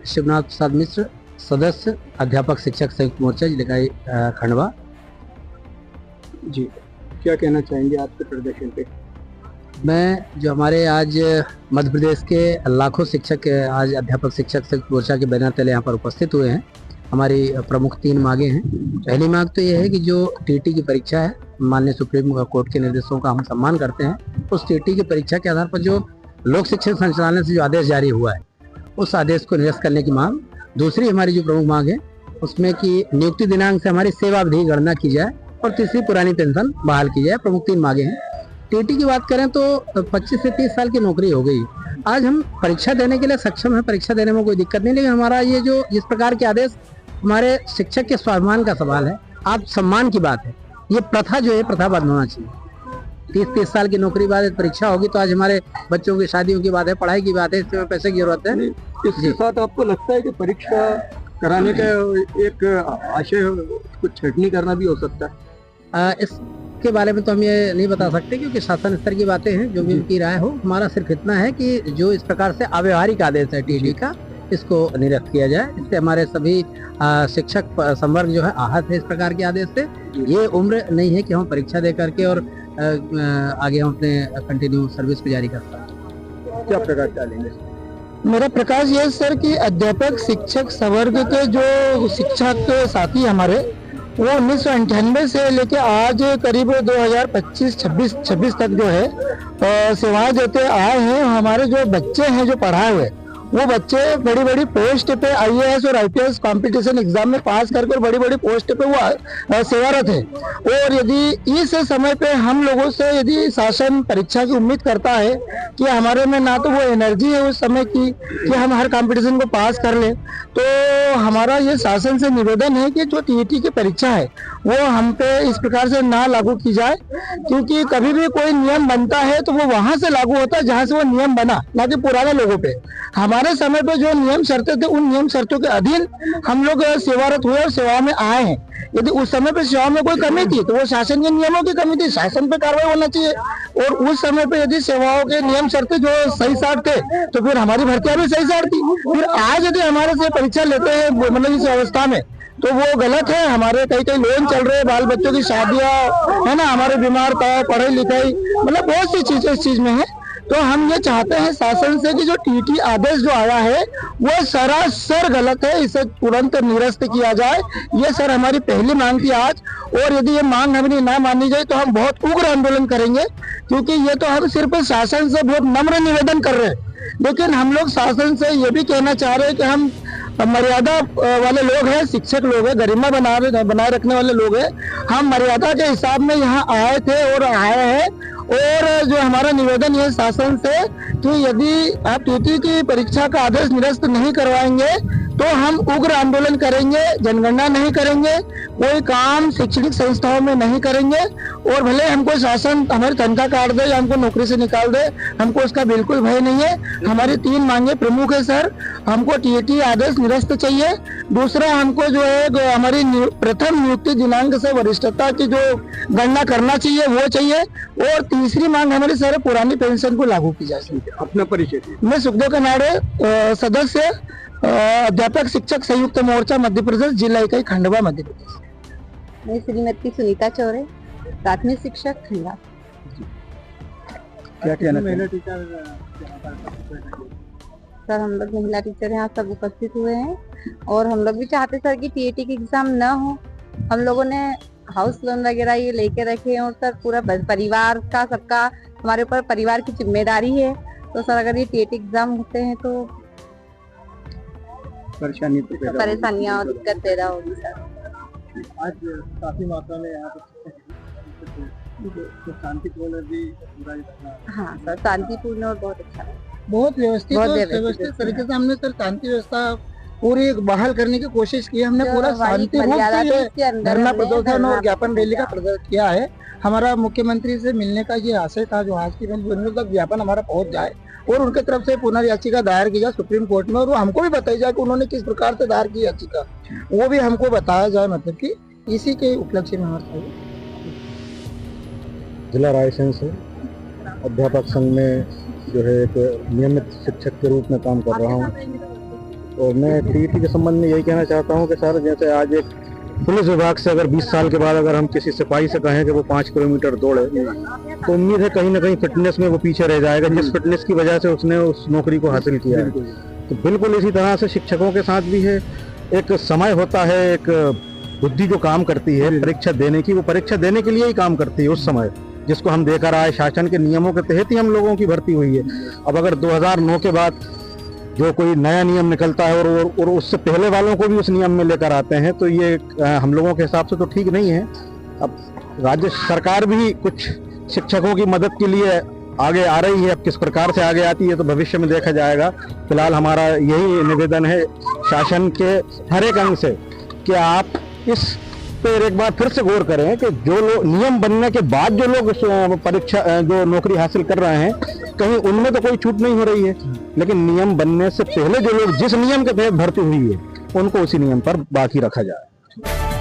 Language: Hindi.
शिवनाथ प्रसाद मिश्र, सदस्य अध्यापक शिक्षक संयुक्त मोर्चा जिला इकाई खंडवा। जी, क्या कहना चाहेंगे आपके प्रदर्शन पे? मैं जो हमारे आज मध्य प्रदेश के लाखों शिक्षक आज अध्यापक शिक्षक संयुक्त मोर्चा के बैनर तले यहाँ पर उपस्थित हुए हैं। हमारी प्रमुख 3 मांगे हैं। पहली मांग तो ये है कि जो टीटी की परीक्षा है, माननीय सुप्रीम कोर्ट के निर्देशों का हम सम्मान करते हैं। उस टीटी की परीक्षा के आधार पर जो लोक शिक्षण संचालनालय से जो आदेश जारी हुआ है, उस आदेश को निरस्त करने की मांग। दूसरी हमारी जो प्रमुख मांग है उसमें कि नियुक्ति दिनांक से हमारी सेवा अवधि गणना की जाए और तीसरी पुरानी पेंशन बहाल की जाए। प्रमुख 3 मांगे हैं। टीटी की बात करें तो 25 से 30 साल की नौकरी हो गई। आज हम परीक्षा देने के लिए सक्षम है, परीक्षा देने में कोई दिक्कत नहीं, लेकिन हमारा ये जो इस प्रकार के आदेश हमारे शिक्षक के स्वाभिमान का सवाल है, आप सम्मान की बात है। ये प्रथा जो है प्रथा बंद होना चाहिए। 30 साल की नौकरी बाद परीक्षा होगी तो आज हमारे बच्चों की शादियों की बात है, पढ़ाई की बात है, इसमें पैसे की जरूरत है। इसके साथ आपको लगता है कि परीक्षा कराने का एक आशय कुछ छटनी करना भी हो सकता है? इसके बारे में तो हम ये नहीं बता सकते क्योंकि शासन स्तर की बातें हैं, जो भी उनकी राय हो। हमारा सिर्फ इतना है कि जो इस प्रकार से अव्यवहारिक आदेश है टीटी का, इसको निरस्त किया जाए। इससे हमारे सभी शिक्षक संवर्ग जो है आहत है इस प्रकार के आदेश से। ये उम्र नहीं है कि हम परीक्षा दे करके और आगे हम अपने कंटिन्यू सर्विस को जारी कर पाए। क्या प्रकाश डालेंगे? मेरा प्रकाश ये सर कि अध्यापक शिक्षक संवर्ग के जो शिक्षक साथी हमारे वो 1998 से लेके आज करीब 2025-26 तक जो है सेवाएं देते आए हैं। हमारे जो बच्चे हैं जो पढ़ाए हुए, वो बच्चे बड़ी बड़ी पोस्ट पे आईएएस और आईपीएस कंपटीशन एग्जाम में पास कर बड़ी बड़ी पोस्ट पे वो सेवारत है। और यदि इस समय पे हम लोगों से यदि शासन परीक्षा की उम्मीद करता है कि हमारे में ना तो वो एनर्जी है उस समय की कि हम हर कंपटीशन को पास कर ले, तो हमारा ये शासन से निवेदन है कि जो टीईटी की परीक्षा है वो हम पे इस प्रकार से ना लागू की जाए। क्योंकि कभी भी कोई नियम बनता है तो वो वहां से लागू होता है जहां से वो नियम बना, ना कि पुराने लोगों पे। हमारे समय पे जो नियम शर्तें थे, उन नियम शर्तों के अधीन हम लोग सेवारत हुए और सेवा में आए हैं। यदि उस समय पे सेवा में कोई कमी थी तो वो शासन के नियमों की कमी थी, शासन पे कार्रवाई होना चाहिए। और उस समय पे यदि सेवाओं के नियम शर्तें जो सही साठ थे तो फिर हमारी भर्तियां भी सही साठ थी। फिर आज यदि हमारे से परीक्षा लेते हैं मतलब इस अवस्था में तो वो गलत है। हमारे कई लोन चल रहे हैं, बाल बच्चों की शादियां है ना, हमारे बीमार था, पढ़ाई लिखाई, मतलब बहुत सी चीजें इस चीज में है। तो हम ये चाहते हैं शासन से कि जो टीटी आदेश जो आया है वो सरासर गलत है, इसे तुरंत निरस्त किया जाए। ये सर हमारी पहली मांग थी आज। और यदि ये मांग हमारी ना मानी जाए तो हम बहुत उग्र आंदोलन करेंगे, क्योंकि ये तो हम सिर्फ शासन से बहुत नम्र निवेदन कर रहे हैं। लेकिन हम लोग शासन से ये भी कहना चाह रहे हैं कि हम मर्यादा वाले लोग हैं, शिक्षक लोग हैं, गरिमा बनाए रखने वाले लोग हैं। हम मर्यादा के हिसाब में यहाँ आए थे और आए हैं। और जो हमारा निवेदन है शासन से कि यदि आप टीटी की परीक्षा का आदेश निरस्त नहीं करवाएंगे तो हम उग्र आंदोलन करेंगे, जनगणना नहीं करेंगे, कोई काम शैक्षणिक संस्थाओं में नहीं करेंगे। और भले हमको शासन हमारी तनख्वाह काट दे या हमको नौकरी से निकाल दे, हमको उसका बिल्कुल भय नहीं है। हमारी 3 मांगे प्रमुख है सर। हमको टीटी आदेश निरस्त चाहिए। दूसरा, हमको जो है हमारी प्रथम नियुक्ति दिनांक से वरिष्ठता की जो गणना करना चाहिए वो चाहिए। और तीसरी मांग हमारी सर पुरानी पेंशन को लागू की जाए। अपना परिचय? मैं सुखदेव कनाडे, सदस्य अध्यापक शिक्षक संयुक्त मोर्चा मध्य प्रदेश, जिला इकाई खंडवा मध्य प्रदेश। मैं श्रीमती सुनीता चौरे, प्राथमिक शिक्षक खंडवा। क्या कहना? महिला टीचर सर हम लोग महिला टीचर यहाँ सब उपस्थित हुए हैं और हम लोग भी चाहते सर कि टीईटी की एग्जाम न हो। हम लोगों ने हाउस लोन वगैरह ये लेके रखे हैं और सर पूरा परिवार का सबका हमारे ऊपर परिवार की जिम्मेदारी है। तो सर अगर ये टीईटी एग्जाम होते हैं तो परेशानियां और दिक्कत पैदा होगी सर। आज काफी मात्रा में यहाँ पर शांतिपूर्ण भी पूरा? हाँ सर, शांतिपूर्ण और बहुत अच्छा, बहुत व्यवस्थित तरीके से हमने सर शांति व्यवस्था पूरी बहाल करने की कोशिश की। हमने पूरा शांति रूप से धरना प्रदर्शन और ज्ञापन रैली का प्रदर्शन किया है। हमारा मुख्यमंत्री से मिलने का ये आशय था जो आज की तक ज्ञापन हमारा पहुंच जाए और उनके तरफ से पुनर्याचिका दायर की जाए सुप्रीम कोर्ट में, और वो हमको भी बताई जाए कि उन्होंने किस प्रकार से दायर की याचिका, वो भी हमको बताया जाए। मतलब कि इसी के उपलक्ष्य में हमारा जिला रायसेन से अध्यापक संघ में जो है एक नियमित शिक्षक के रूप में काम कर रहा हूँ। और मैं टीईटी के संबंध में यही कहना चाहता हूँ कि सर, जैसे आज एक पुलिस विभाग से अगर 20 साल के बाद अगर हम किसी सिपाही से कहें कि वो 5 किलोमीटर दौड़े, तो उम्मीद है कहीं ना कहीं फिटनेस में वो पीछे रह जाएगा, जिस फिटनेस की वजह से उसने उस नौकरी को हासिल किया है। तो बिल्कुल इसी तरह से शिक्षकों के साथ भी है, एक समय होता है, एक बुद्धि जो काम करती है परीक्षा देने की, वो परीक्षा देने के लिए ही काम करती है उस समय, जिसको हम देकर आए, शासन के नियमों के तहत ही हम लोगों की भर्ती हुई है। अब अगर 2009 के बाद जो कोई नया नियम निकलता है और उससे पहले वालों को भी उस नियम में लेकर आते हैं, तो ये हम लोगों के हिसाब से तो ठीक नहीं है। अब राज्य सरकार भी कुछ शिक्षकों की मदद के लिए आगे आ रही है, अब किस प्रकार से आगे आती है तो भविष्य में देखा जाएगा। फिलहाल हमारा यही निवेदन है शासन के हर एक अंग से कि आप इस पर एक बार फिर से गौर करें कि जो लोग नियम बनने के बाद जो लोग परीक्षा जो नौकरी हासिल कर रहे हैं, कहीं उनमें तो कोई छूट नहीं हो रही है, लेकिन नियम बनने से पहले जो लोग जिस नियम के तहत भर्ती हुई है, उनको उसी नियम पर बाकी रखा जाए।